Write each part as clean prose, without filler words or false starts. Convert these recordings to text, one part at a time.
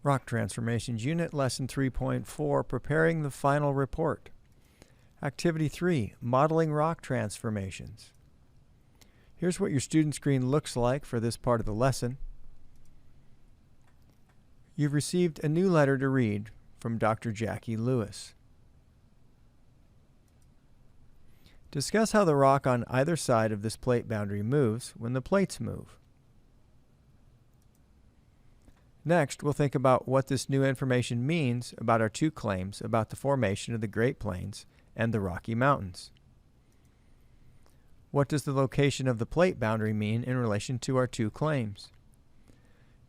Rock Transformations Unit, Lesson 3.4, Preparing the Final Report. Activity 3, Modeling Rock Transformations. Here's what your student screen looks like for this part of the lesson. You've received a new letter to read from Dr. Jackie Lewis. Discuss how the rock on either side of this plate boundary moves when the plates move. Next, we'll think about what this new information means about our two claims about the formation of the Great Plains and the Rocky Mountains. What does the location of the plate boundary mean in relation to our two claims?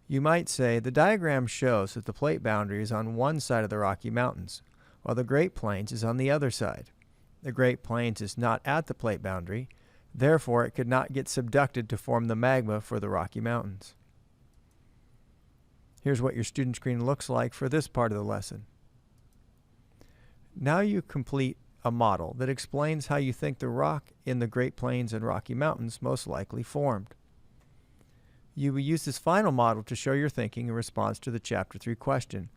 You might say the diagram shows that the plate boundary is on one side of the Rocky Mountains, while the Great Plains is on the other side. The Great Plains is not at the plate boundary, therefore it could not get subducted to form the magma for the Rocky Mountains. Here's what your student screen looks like for this part of the lesson. Now you complete a model that explains how you think the rock in the Great Plains and Rocky Mountains most likely formed. You will use this final model to show your thinking in response to the Chapter 3 question.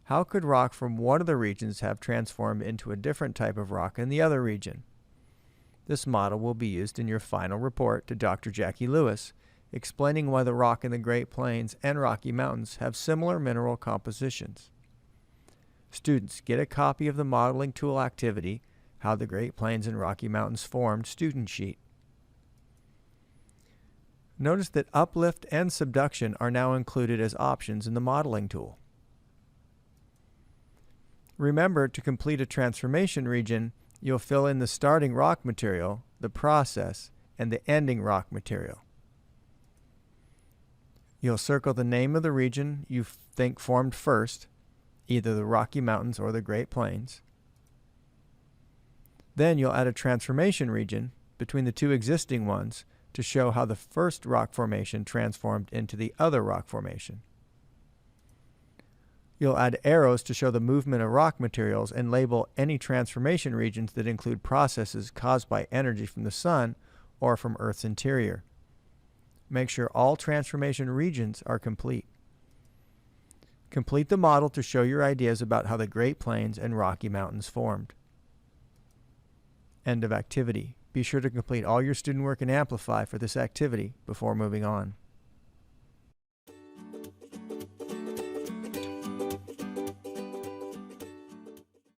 How could rock from one of the regions have transformed into a different type of rock in the other region? This model will be used in your final report to Dr. Jackie Lewis, explaining why the rock in the Great Plains and Rocky Mountains have similar mineral compositions. Students, get a copy of the modeling tool activity, How the Great Plains and Rocky Mountains Formed student sheet. Notice that uplift and subduction are now included as options in the modeling tool. Remember, to complete a transformation region, you'll fill in the starting rock material, the process, and the ending rock material. You'll circle the name of the region you think formed first, either the Rocky Mountains or the Great Plains. Then you'll add a transformation region between the two existing ones to show how the first rock formation transformed into the other rock formation. You'll add arrows to show the movement of rock materials and label any transformation regions that include processes caused by energy from the sun or from Earth's interior. Make sure all transformation regions are complete. Complete the model to show your ideas about how the Great Plains and Rocky Mountains formed. End of activity. Be sure to complete all your student work in Amplify for this activity before moving on.